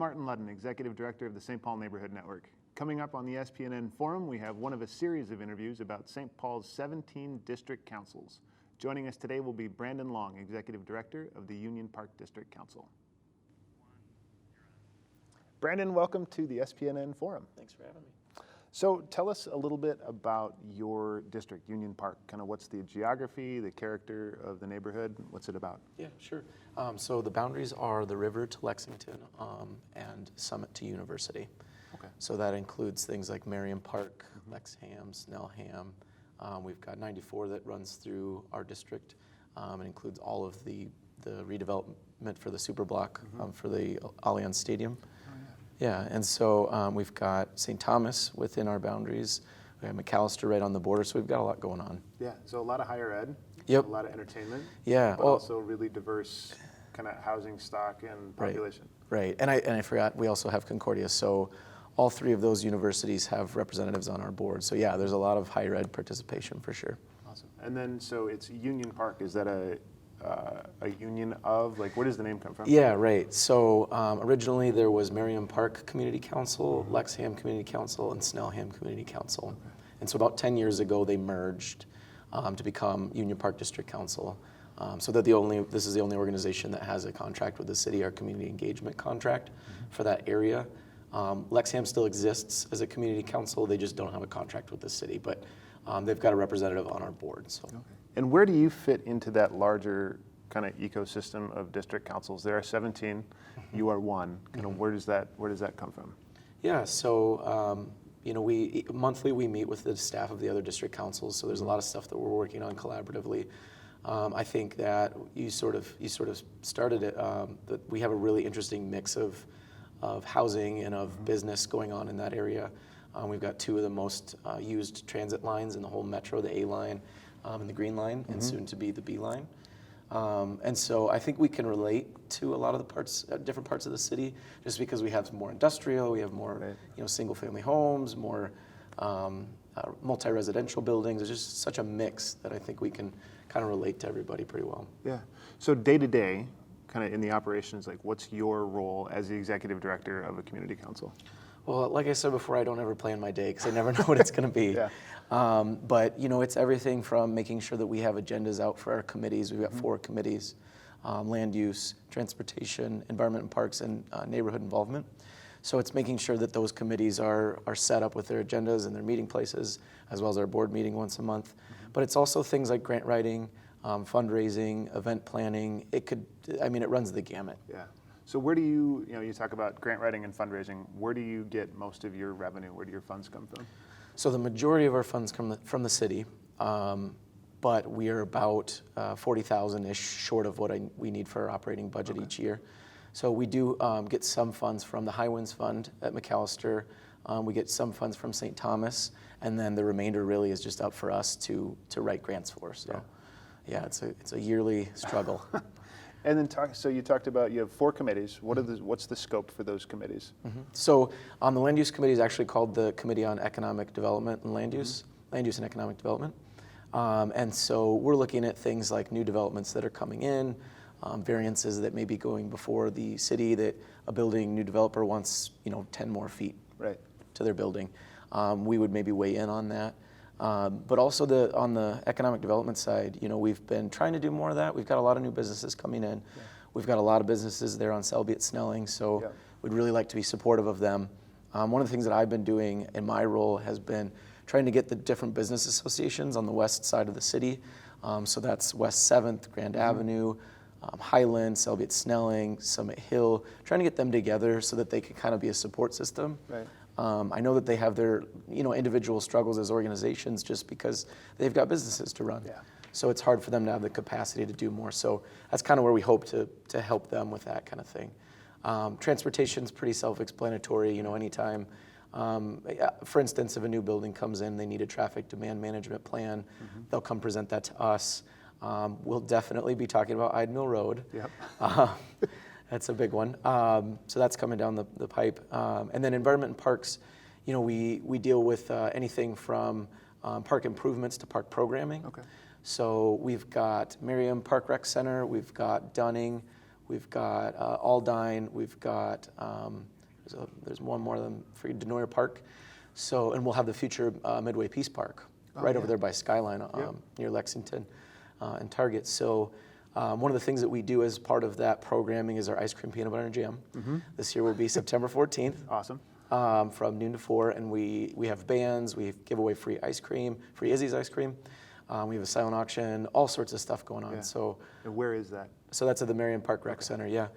Martin Ludden, Executive Director of the St. Paul Neighborhood Network. Coming up on the SPNN Forum, we have one of a series of interviews about St. Paul's 17 district councils. Joining us today will be Brandon Long, Executive Director of the Union Park District Council. Brandon, welcome to the SPNN Forum. Thanks for having me. So tell us a little bit about your district, Union Park. Kind of what's the geography, the character of the neighborhood? What's it about? Yeah, sure. So the boundaries are the river to Lexington and Summit to University. Okay. So that includes things like Merriam Park, Lexham, Snellham. We've got 94 that runs through our district. It includes all of the redevelopment for the super block for the Allianz Stadium. Yeah, and so we've got St. Thomas within our boundaries. We have McAllister right on the border, so we've got a lot going on. Yeah, so a lot of higher ed, Yep. a lot of entertainment, Yeah, but also really diverse kind of housing stock and population. Right, and I forgot, we also have Concordia, so all three of those universities have representatives on our board. So yeah, there's a lot of higher ed participation for sure. Awesome. And then, so it's Union Park. Is that a union of, like, where does the name come from? Yeah, right. So originally there was Merriam Park Community Council, Lexham Community Council, and Snellham Community Council. Okay. And so about 10 years ago they merged to become Union Park District Council. So that this is the only organization that has a contract with the city, our community engagement contract for that area. Lexham still exists as a community council. They just don't have a contract with the city, but they've got a representative on our board. So. Okay. And where do you fit into that larger kind of ecosystem of district councils? There are 17. You are one. Kind of where does that come from? Yeah. So monthly we meet with the staff of the other district councils. So there's a lot of stuff that we're working on collaboratively. I think that you sort of started it. That we have a really interesting mix of housing and of business going on in that area. We've got two of the most used transit lines in the whole metro, the A line and the Green Line, and soon to be the B line. And so I think we can relate to a lot of the different parts of the city, just because we have more industrial, we have more single family homes, more multi-residential buildings. There's just such a mix that I think we can kind of relate to everybody pretty well. Yeah. So day to day, kind of in the operations, like what's your role as the executive director of a community council? Well, like I said before, I don't ever plan my day because I never know what it's going to be. But it's everything from making sure that we have agendas out for our committees. We've got 4 committees: land use, transportation, environment and parks, and neighborhood involvement. So it's making sure that those committees are set up with their agendas and their meeting places, as well as our board meeting once a month. But it's also things like grant writing, fundraising, event planning. It runs the gamut. Yeah. So where do you talk about grant writing and fundraising, where do you get most of your revenue? Where do your funds come from? So the majority of our funds come from the city, but we are about 40,000-ish short of what we need for our operating budget each year. So we do get some funds from the High Winds Fund at McAllister. We get some funds from St. Thomas, and then the remainder really is just up for us to write grants for. So yeah, it's a yearly struggle. And then so you talked about you have 4 committees. What's the scope for those committees? So the land use committee is actually called the Committee on Economic Development and Land Use and Economic Development. And so we're looking at things like new developments that are coming in, variances that may be going before the city that a new developer wants 10 more feet to their building. We would maybe weigh in on that. But also on the economic development side, we've been trying to do more of that. We've got a lot of new businesses coming in. Yeah. We've got a lot of businesses there on Selby at Snelling, so we'd really like to be supportive of them. One of the things that I've been doing in my role has been trying to get the different business associations on the west side of the city. So that's West 7th, Grand Avenue, Highland, Selby at Snelling, Summit Hill, trying to get them together so that they can kind of be a support system. Right. I know that they have their individual struggles as organizations just because they've got businesses to run. Yeah. So it's hard for them to have the capacity to do more. So that's kind of where we hope to help them with that kind of thing. Transportation's pretty self-explanatory. Anytime, for instance, if a new building comes in, they need a traffic demand management plan, they'll come present that to us. We'll definitely be talking about Ide Mill Road. Yep. That's a big one. So that's coming down the pipe. And then environment and parks, we deal with anything from park improvements to park programming. Okay. So we've got Merriam Park Rec Center, we've got Dunning, we've got Aldine, we've got, there's one more of them for Denoyer Park. So, and we'll have the future Midway Peace Park right over there by Skyline near Lexington and Target. So one of the things that we do as part of that programming is our ice cream peanut butter and jam. This year will be September 14th. Awesome. From noon to 4, and we have bands, we give away free ice cream, free Izzy's ice cream. We have a silent auction, all sorts of stuff going on. Yeah. So, and where is that? So that's at the Marion Park Rec Center, yeah.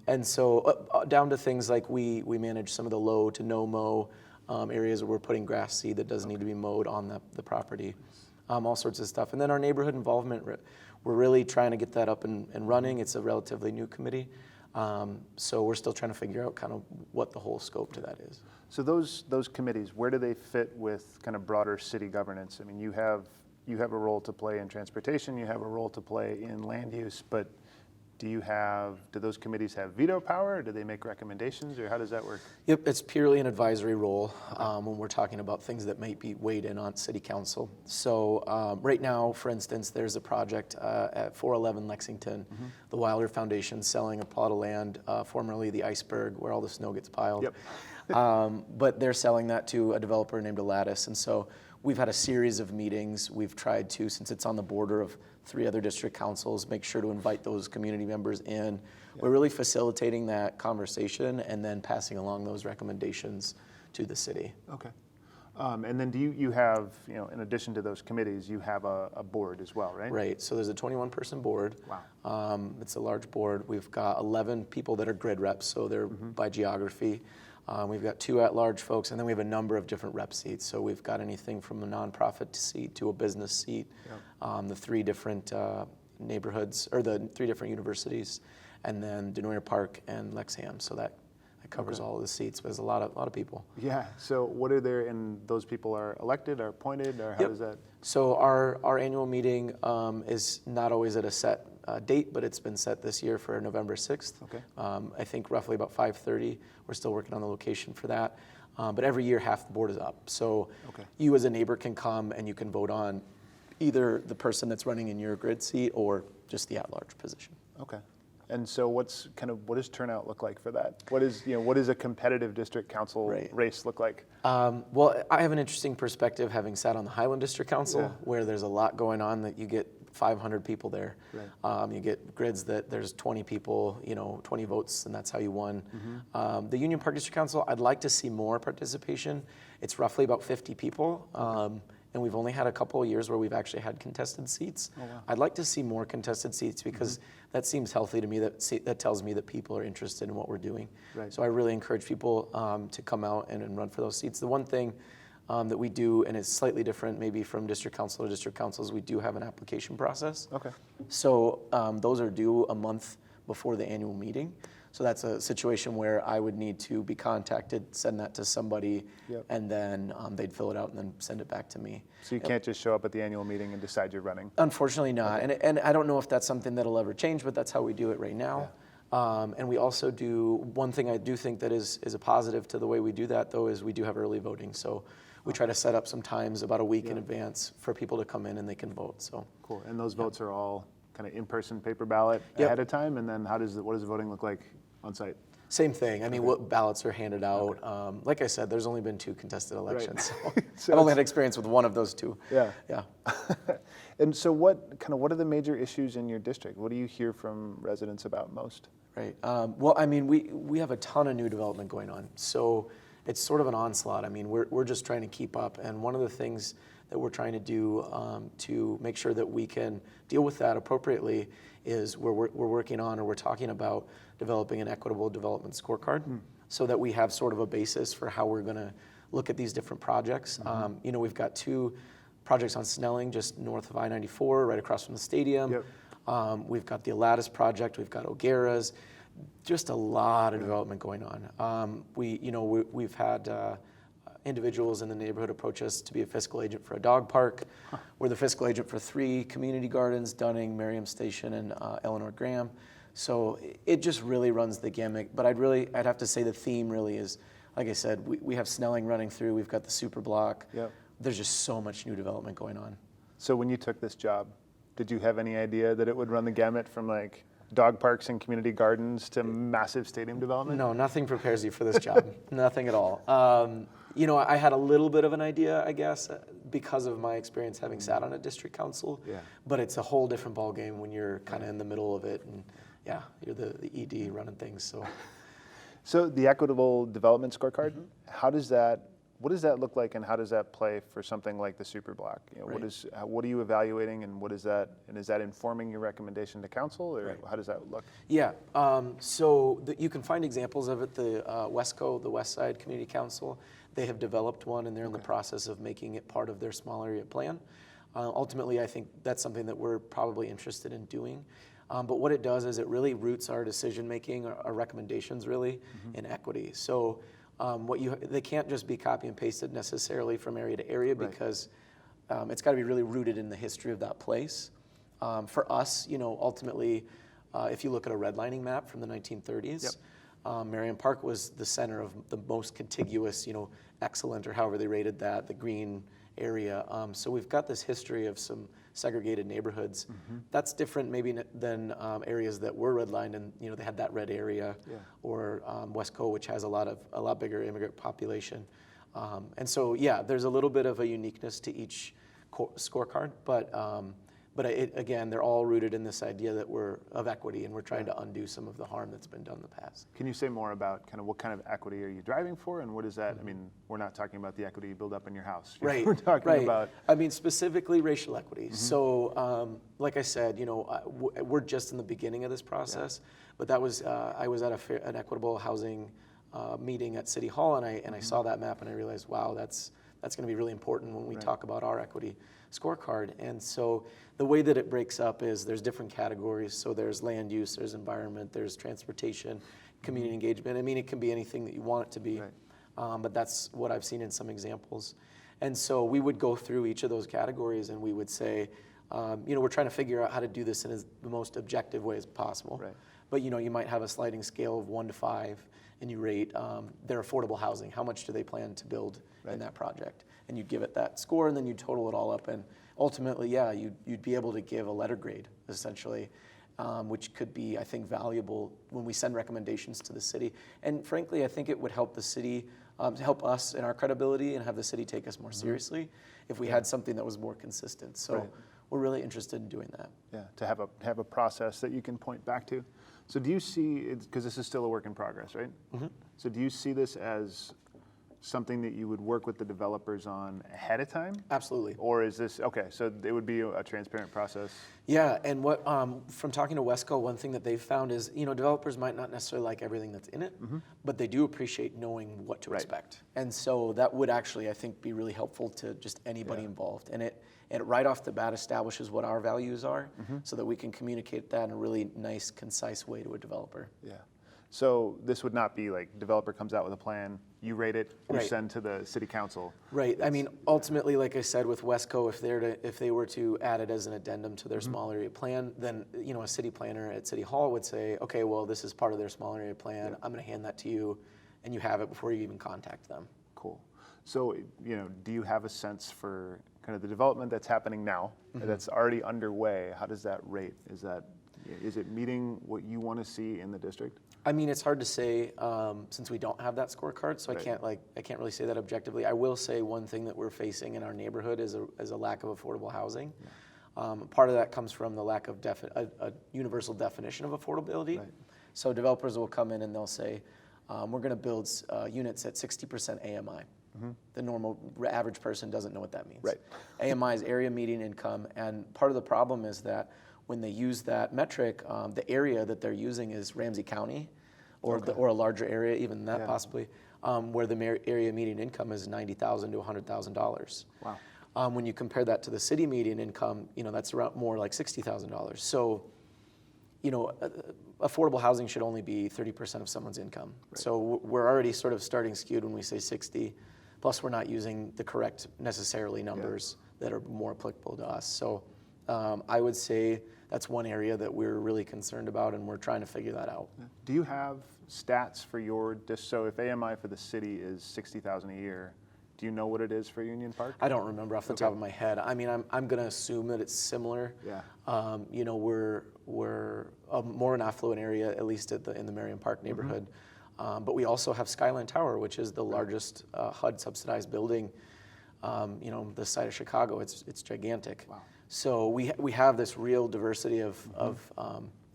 And so down to things like we manage some of the low to no mow areas where we're putting grass seed that doesn't need to be mowed on the property, all sorts of stuff. And then our neighborhood involvement, we're really trying to get that up and running. It's a relatively new committee. So we're still trying to figure out kind of what the whole scope to that is. So those committees, where do they fit with kind of broader city governance? I mean, you have a role to play in transportation, you have a role to play in land use, but do those committees have veto power, or do they make recommendations, or how does that work? Yep, it's purely an advisory role when we're talking about things that might be weighed in on city council. So right now, for instance, there's a project at 411 Lexington, the Wilder Foundation selling a plot of land, formerly the Iceberg, where all the snow gets piled. Yep. But they're selling that to a developer named Lattice, and so we've had a series of meetings. We've tried to, since it's on the border of 3 other district councils, make sure to invite those community members in. We're really facilitating that conversation and then passing along those recommendations to the city. Okay. And then do you have, in addition to those committees, you have a board as well, right? Right. So there's a 21-person board. Wow. It's a large board. We've got 11 people that are grid reps, so they're by geography. We've got 2 at-large folks, and then we have a number of different rep seats. So we've got anything from a nonprofit seat to a business seat, the 3 different neighborhoods, or the 3 different universities, and then Denoyer Park and Lexham. So that covers all of the seats. But there's a lot of people. Yeah. So what are there? And those people are elected, or appointed, or how does that? So our annual meeting is not always at a set date, but it's been set this year for November 6th. Okay. I think roughly about 5:30. We're still working on the location for that. But every year, half the board is up. So you as a neighbor can come and you can vote on either the person that's running in your grid seat or just the at-large position. Okay. And so what does turnout look like for that? What does a competitive district council race look like? Well, I have an interesting perspective having sat on the Highland District Council where there's a lot going on that you get 500 people there. Right. You get grids that there's 20 people, 20 votes, and that's how you won. The Union Park District Council, I'd like to see more participation. It's roughly about 50 people. And we've only had a couple of years where we've actually had contested seats. Oh, wow. I'd like to see more contested seats because that seems healthy to me. That tells me that people are interested in what we're doing. Right. So I really encourage people to come out and run for those seats. The one thing that we do, and it's slightly different maybe from district council to district councils, we do have an application process. Okay. So those are due a month before the annual meeting. So that's a situation where I would need to be contacted, send that to somebody, and then they'd fill it out and then send it back to me. So you can't just show up at the annual meeting and decide you're running? Unfortunately not. Okay. And I don't know if that's something that'll ever change, but that's how we do it right now. Yeah. And we also do, one thing I do think that is a positive to the way we do that, though, is we do have early voting. So we try to set up some times about a week in advance for people to come in and they can vote. So cool. And those votes are all kind of in-person paper ballot ahead of time? And then what does the voting look like on site? Same thing. I mean, what ballots are handed out. Like I said, there's only been 2 contested elections. Right. So I've only had experience with one of those 2. Yeah. Yeah. And so what are the major issues in your district? What do you hear from residents about most? Right. Well, I mean, we have a ton of new development going on. So it's sort of an onslaught. I mean, we're just trying to keep up. And one of the things that we're trying to do to make sure that we can deal with that appropriately is we're working on, or we're talking about developing an equitable development scorecard so that we have sort of a basis for how we're going to look at these different projects. We've got 2 projects on Snelling just north of I-94, right across from the stadium. Yep. We've got the Lattice project, we've got O'Gara's, just a lot of development going on. We've had individuals in the neighborhood approach us to be a fiscal agent for a dog park. We're the fiscal agent for 3 community gardens, Dunning, Merriam Station, and Eleanor Graham. So it just really runs the gamut. But I'd have to say the theme really is, like I said, we have Snelling running through, we've got the super block. Yep. There's just so much new development going on. So when you took this job, did you have any idea that it would run the gamut from dog parks and community gardens to massive stadium development? No, nothing prepares you for this job. Nothing at all. I had a little bit of an idea, I guess, because of my experience having sat on a district council. Yeah. But it's a whole different ballgame when you're kind of in the middle of it, and yeah, you're the ED running things. So the equitable development scorecard, what does that look like, and how does that play for something like the super block? What are you evaluating, and is that informing your recommendation to council, or how does that look? Yeah, you can find examples of it. The WESCO, the West Side Community Council, they have developed one, and they're in the process of making it part of their small area plan. Ultimately, I think that's something that we're probably interested in doing. But what it does is it really roots our decision making, our recommendations really, in equity. So they can't just be copy and pasted necessarily from area to area, because it's got to be really rooted in the history of that place. For us, ultimately, if you look at a redlining map from the 1930s, Marion Park was the center of the most contiguous, excellent, or however they rated that, the green area. So we've got this history of some segregated neighborhoods. That's different maybe than areas that were redlined, and they had that red area, or Westco, which has a lot bigger immigrant population. And so there's a little bit of a uniqueness to each scorecard, but again, they're all rooted in this idea that we're of equity, and we're trying to undo some of the harm that's been done in the past. Can you say more about kind of what kind of equity are you driving for, and what is that? I mean, we're not talking about the equity you build up in your house. Right. We're talking about. I mean, specifically racial equity. So, like I said, we're just in the beginning of this process. But that was I was at an equitable housing meeting at City Hall, and I saw that map, and I realized, wow, that's going to be really important when we talk about our equity scorecard. And so the way that it breaks up is there's different categories. So there's land use, there's environment, there's transportation, community engagement. I mean, it can be anything that you want it to be, but that's what I've seen in some examples. And so we would go through each of those categories, and we would say, we're trying to figure out how to do this in the most objective way as possible. But you might have a sliding scale of 1 to 5, and you rate their affordable housing. How much do they plan to build in that project? And you'd give it that score, and then you'd total it all up, and ultimately, you'd be able to give a letter grade, essentially, which could be, I think, valuable when we send recommendations to the city. And frankly, I think it would help the city, help us in our credibility, and have the city take us more seriously if we had something that was more consistent. So we're really interested in doing that. Yeah, to have a process that you can point back to. So do you see, because this is still a work in progress, right? So do you see this as something that you would work with the developers on ahead of time? Absolutely. Or is this, okay, so it would be a transparent process? Yeah, and what from talking to Wesco, one thing that they've found is, developers might not necessarily like everything that's in it, but they do appreciate knowing what to expect. And so that would actually, I think, be really helpful to just anybody involved. And it right off the bat establishes what our values are, so that we can communicate that in a really nice, concise way to a developer. Yeah. So this would not be like developer comes out with a plan, you rate it, you send to the city council. Right. I mean, ultimately, like I said, with Wesco, if they were to add it as an addendum to their small area plan, then a city planner at City Hall would say, okay, well, this is part of their small area plan. I'm going to hand that to you, and you have it before you even contact them. Cool. So, do you have a sense for kind of the development that's happening now, that's already underway? How does that rate? Is it meeting what you want to see in the district? I mean, it's hard to say since we don't have that scorecard, so I can't really say that objectively. I will say one thing that we're facing in our neighborhood is a lack of affordable housing. Part of that comes from the lack of a universal definition of affordability. So developers will come in and they'll say, we're going to build units at 60% AMI. The normal average person doesn't know what that means. AMI is area median income, and part of the problem is that when they use that metric, the area that they're using is Ramsey County, or a larger area, even that possibly, where the area median income is $90,000 to $100,000. Wow. When you compare that to the city median income, that's around more like $60,000. So, affordable housing should only be 30% of someone's income. So we're already sort of starting skewed when we say 60. Plus, we're not using the correct necessarily numbers that are more applicable to us. So I would say that's one area that we're really concerned about, and we're trying to figure that out. Do you have stats for so if AMI for the city is $60,000 a year, Do you know what it is for Union Park? I don't remember off the top of my head. I mean, I'm going to assume that it's similar. Yeah. You know, we're a more an affluent area, at least in the Marion Park neighborhood. But we also have Skyline Tower, which is the largest HUD subsidized building. You know, the side of Chicago. It's gigantic. Wow. So we have this real diversity of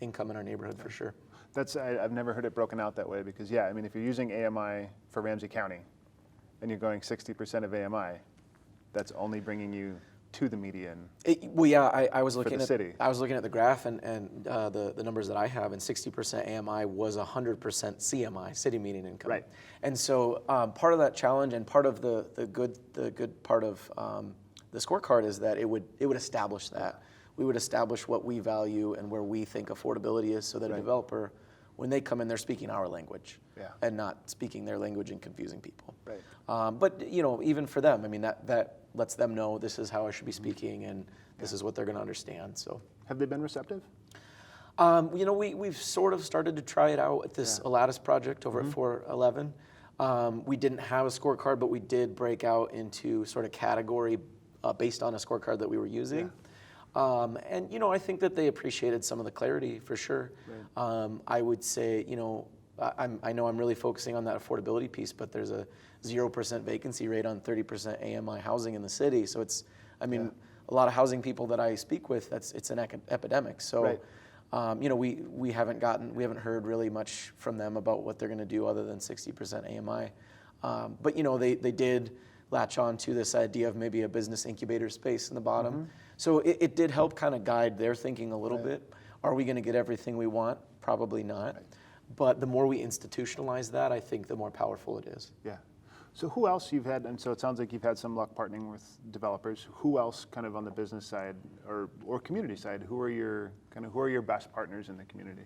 income in our neighborhood for sure. I've never heard it broken out that way because, yeah, I mean, if you're using AMI for Ramsey County and you're going 60% of AMI, that's only bringing you to the median. Well, yeah, I was looking the at city. I was looking at the graph and the numbers that I have, and 60% AMI was 100% CMI, city median income. Right. And so part of that challenge and part of the good part of the scorecard is that it would establish that. We would establish what we value and where we think affordability is, so that a developer, when they come in, they're speaking our language and not speaking their language and confusing people. Right. But you know, even for them, I mean, that lets them know this is how I should be speaking, and this is what they're going to understand. So, have they been receptive? You know, we've sort of started to try it out at this Alatis project over at 411. We didn't have a scorecard, but we did break out into sort of category based on a scorecard that we were using. And you know, I think that they appreciated some of the clarity for sure. Right. I would say, you know, I know I'm really focusing on that affordability piece, but there's a 0% vacancy rate on 30% AMI housing in the city. So it's, I mean, a lot of housing people that I speak with, it's an epidemic. So, you know, we haven't heard really much from them about what they're going to do other than 60% AMI. But you know, they did latch on to this idea of maybe a business incubator space in the bottom. So it did help kind of guide their thinking a little bit. Are we going to get everything we want? Probably not. Right. But the more we institutionalize that, I think the more powerful it is. Yeah. So who else you've had, and so it sounds like you've had some luck partnering with developers. Who else kind of on the business side or community side, who are your best partners in the community?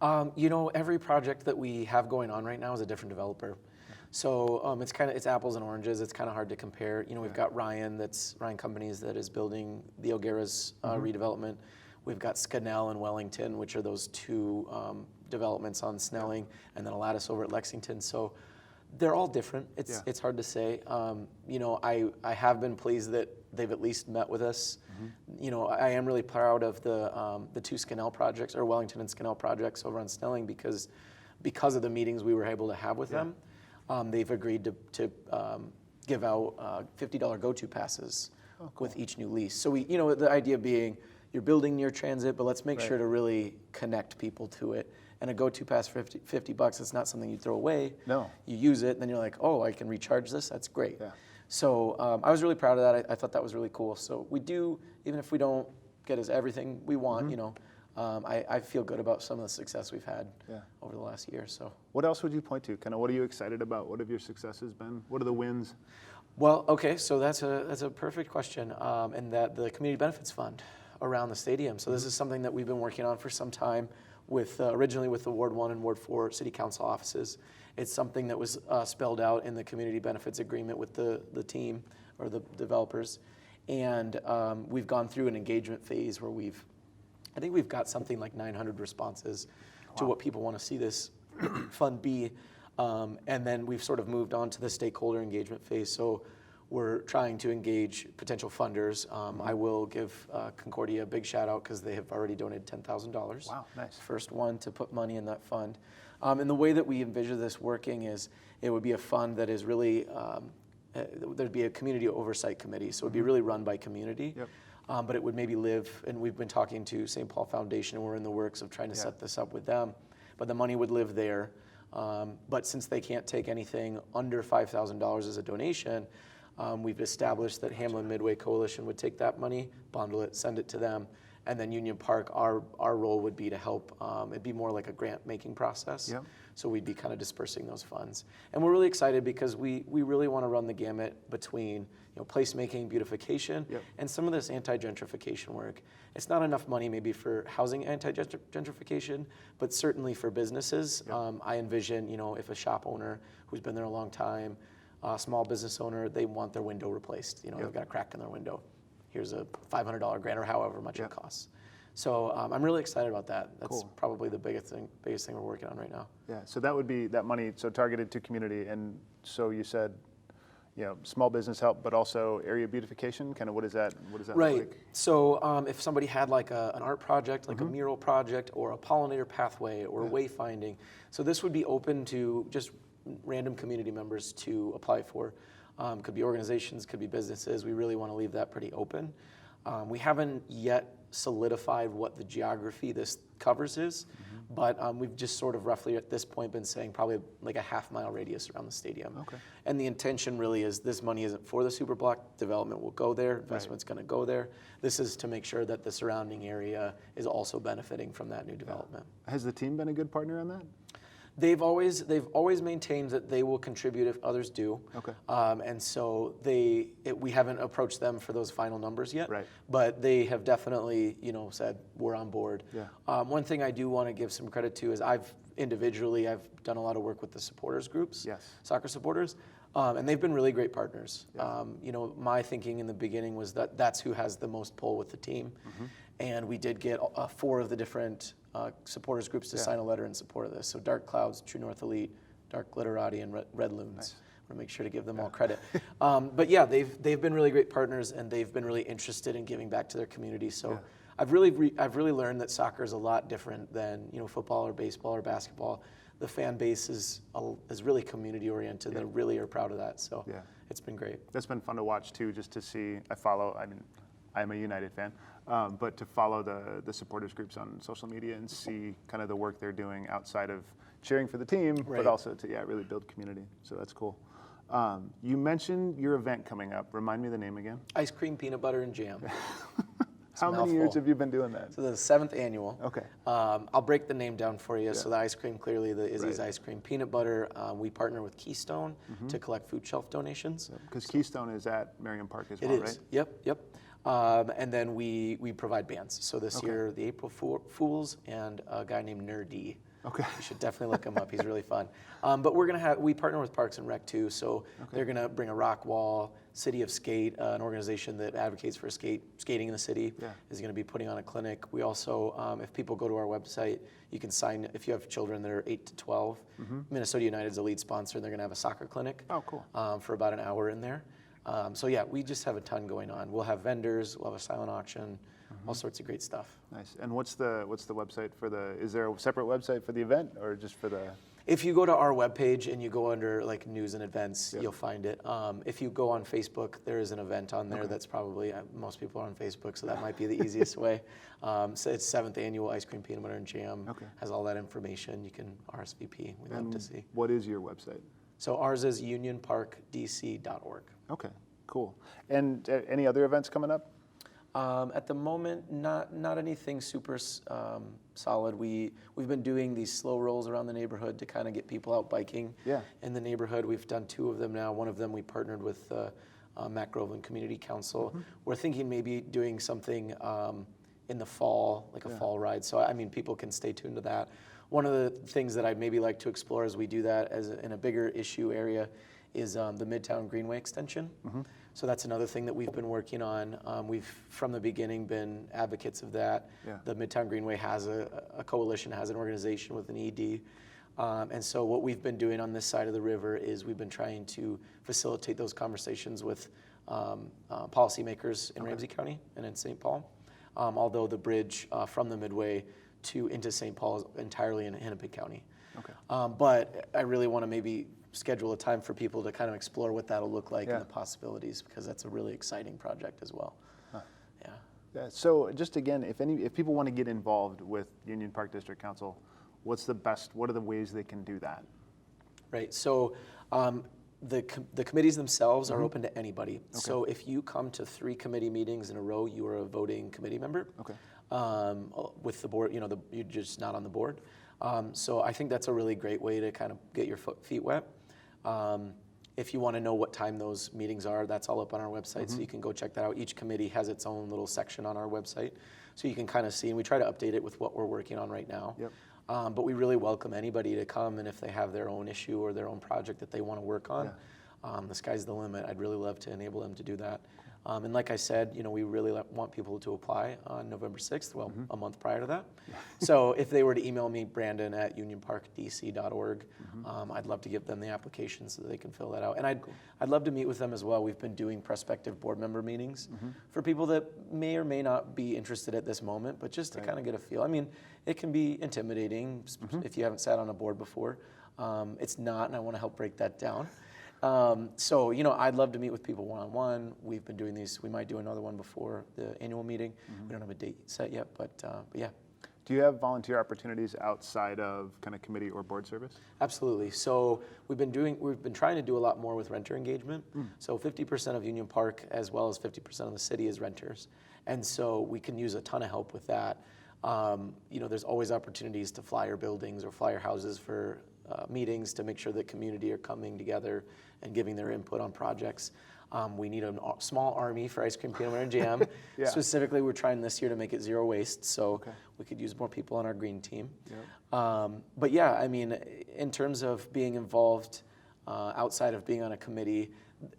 You know, every project that we have going on right now is a different developer. So it's apples and oranges. It's kind of hard to compare. You know, we've got Ryan Companies that is building the O'Gara's redevelopment. We've got Scannell and Wellington, which are those two developments on Snelling, and then Alatis over at Lexington. So they're all different. It's hard to say. You know, I have been pleased that they've at least met with us. You know, I am really proud of the two Scannell projects, or Wellington and Scannell projects over on Snelling, because of the meetings we were able to have with them. They've agreed to give out $50 go-to passes with each new lease. So you know, the idea being you're building near transit, but let's make sure to really connect people to it. And a go-to pass for $50, it's not something you throw away. No. You use it, and then you're like, oh, I can recharge this? That's great. Yeah. So I was really proud of that. I thought that was really cool. So we do, even if we don't get us everything we want, you know, I feel good about some of the success we've had over the last year. So, what else would you point to? Kind of, what are you excited about? What have your successes been? What are the wins? Well, okay, so that's a perfect question, and that the Community Benefits Fund around the stadium. So this is something that we've been working on for some time, with originally with the Ward 1 and Ward 4 City Council offices. It's something that was spelled out in the Community Benefits Agreement with the team or the developers, and we've gone through an engagement phase where I think we've got something like 900 responses to what people want to see this fund be. And then we've sort of moved on to the stakeholder engagement phase. So we're trying to engage potential funders. I will give Concordia a big shout out because they have already donated $10,000. Wow, nice. First one to put money in that fund. And the way that we envision this working is it would be a fund that is really, there'd be a community oversight committee. So it would be really run by community. Yep. But it would maybe live, and we've been talking to St. Paul Foundation, and we're in the works of trying to set this up with them. But the money would live there. But since they can't take anything under $5,000 as a donation, we've established that Hamlin Midway Coalition would take that money, bundle it, send it to them, and then Union Park, our role would be to help. It'd be more like a grant-making process. Yep. So we'd be kind of dispersing those funds. And we're really excited because we really want to run the gamut between placemaking, beautification, and some of this anti-gentrification work. It's not enough money maybe for housing anti-gentrification, but certainly for businesses. I envision, if a shop owner who's been there a long time, a small business owner, they want their window replaced. They've got a crack in their window. Here's a $500 grant or however much it costs. So I'm really excited about that. That's probably the biggest thing we're working on right now. Yeah, so that would be that money, so targeted to community. And so you said small business help, but also area beautification? Kind of what does that look Right. like? So if somebody had like an art project, like a mural project, or a pollinator pathway, or wayfinding, so this would be open to just random community members to apply for. Could be organizations, could be businesses. We really want to leave that pretty open. We haven't yet solidified what the geography this covers is, but we've just sort of roughly at this point been saying probably like a half-mile radius around the stadium. Okay. And the intention really is this money isn't for the Superblock. Development will go there, investment's going to go there. This is to make sure that the surrounding area is also benefiting from that new development. Has the team been a good partner on that? They've always maintained that they will contribute if others do. Okay. And so we haven't approached them for those final numbers yet. Right. But they have definitely said we're on board. Yeah. One thing I do want to give some credit to is I've done a lot of work with the supporters groups. Yes. Soccer supporters. And they've been really great partners. Yeah. My thinking in the beginning was that that's who has the most pull with the team. And we did get 4 of the different supporters groups to sign a letter in support of this. So Dark Clouds, True North Elite, Dark Glitterati, and Red Loons. Nice. I want to make sure to give them all credit. But yeah, they've been really great partners, and they've been really interested in giving back to their community. So I've really learned that soccer is a lot different than football or baseball or basketball. The fan base is really community oriented. They really are proud of that. So it's been great. That's been fun to watch too, just to see. I'm a United fan, but to follow the supporters groups on social media and see kind of the work they're doing outside of cheering for the team, but also to really build community. So that's cool. You mentioned your event coming up. Remind me the name again. Ice cream, peanut butter, and jam. How many years have you been doing that? So the 7th annual. Okay. I'll break the name down for you. So the ice cream, clearly the Izzy's Ice Cream. Peanut butter, we partner with Keystone to collect food shelf donations. Because Keystone is at Merriam Park as well, right? It is. Yep. And then we provide bands. So this year, the April Fools and a guy named Nerdy. Okay. You should definitely look him up. He's really fun. But we partner with Parks and Rec too. So they're going to bring a rock wall. City of Skate, an organization that advocates for skating in the city, is going to be putting on a clinic. We also, if people go to our website, you can sign, if you have children that are 8 to 12, Minnesota United's a lead sponsor, and they're going to have a soccer clinic. Oh, cool. For about an hour in there. So yeah, we just have a ton going on. We'll have vendors, we'll have a silent auction, all sorts of great stuff. Nice. And what's the website for is there a separate website for the event or just for the? If you go to our webpage and you go under like news and events, you'll find it. If you go on Facebook, there is an event on there that's probably, most people are on Facebook, so that might be the easiest way. So it's 7th annual Ice Cream, Peanut Butter, and Jam. Has all that information. You can RSVP. We'd love to see. What is your website? So ours is unionparkdc.org. Okay, cool. And any other events coming up? At the moment, not anything super solid. We've been doing these slow rolls around the neighborhood to kind of get people out biking in the neighborhood. We've done 2 of them now. One of them we partnered with Matt Groveland Community Council. We're thinking maybe doing something in the fall, like a fall ride. So people can stay tuned to that. One of the things that I'd maybe like to explore as we do that in a bigger issue area is the Midtown Greenway extension. So that's another thing that we've been working on. We've, from the beginning, been advocates of that. The Midtown Greenway has a coalition, has an organization with an ED. And so what we've been doing on this side of the river is we've been trying to facilitate those conversations with policymakers in Ramsey County and in St. Paul. Although the bridge from the Midway into St. Paul is entirely in Hennepin County. But I really want to maybe schedule a time for people to kind of explore what that'll look like and the possibilities, because that's a really exciting project as well. So just again, if people want to get involved with Union Park District Council, what are the ways they can do that? Right, so the committees themselves are open to anybody. So if you come to 3 committee meetings in a row, you are a voting committee member. With the board, you're just not on the board. So I think that's a really great way to kind of get your feet wet. If you want to know what time those meetings are, that's all up on our website, so you can go check that out. Each committee has its own little section on our website, so you can kind of see, and we try to update it with what we're working on right now. But we really welcome anybody to come, and if they have their own issue or their own project that they want to work on, the sky's the limit. I'd really love to enable them to do that. And like I said, we really want people to apply on November 6th, well, a month prior to that. So if they were to email me, brandon@unionparkdc.org, I'd love to give them the application so that they can fill that out. And I'd love to meet with them as well. We've been doing prospective board member meetings for people that may or may not be interested at this moment, but just to kind of get a feel. I mean, it can be intimidating if you haven't sat on a board before. It's not, and I want to help break that down. So, I'd love to meet with people one-on-one. We've been doing these. We might do another one before the annual meeting. We don't have a date set yet, but yeah. Do you have volunteer opportunities outside of kind of committee or board service? Absolutely. So we've been trying to do a lot more with renter engagement. So 50% of Union Park, as well as 50% of the city, is renters, and so we can use a ton of help with that. There's always opportunities to flyer buildings or flyer houses for meetings to make sure that community are coming together and giving their input on projects. We need a small army for ice cream, peanut butter, and jam. Specifically, we're trying this year to make it zero waste, so we could use more people on our green team. But yeah, I mean, in terms of being involved outside of being on a committee,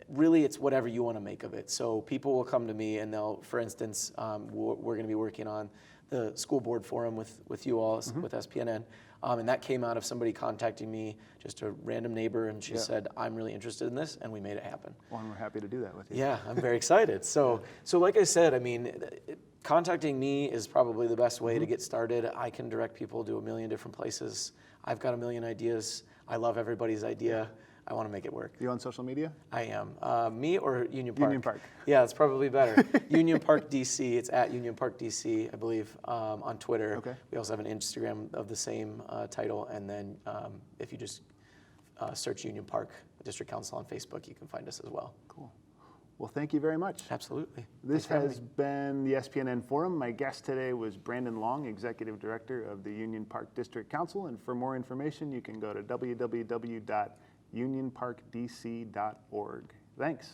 really it's whatever you want to make of it. So people will come to me and they'll, for instance, we're going to be working on the school board forum with you all, with SPNN. And that came out of somebody contacting me, just a random neighbor, and she said, I'm really interested in this, and we made it happen. Well, and we're happy to do that with you. Yeah, I'm very excited. So like I said, I mean, contacting me is probably the best way to get started. I can direct people to a million different places. I've got a million ideas. I love everybody's idea. I want to make it work. You on social media? I am. Me or Union Park? Union Park. Yeah, it's probably better. Union Park DC. It's at Union Park DC, I believe, on Twitter. Okay. We also have an Instagram of the same title, and then if you just search Union Park District Council on Facebook, you can find us as well. Cool. Well, thank you very much. Absolutely. This has been the SPNN Forum. My guest today was Brandon Long, Executive Director of the Union Park District Council. And for more information, you can go to www.unionparkdc.org. Thanks.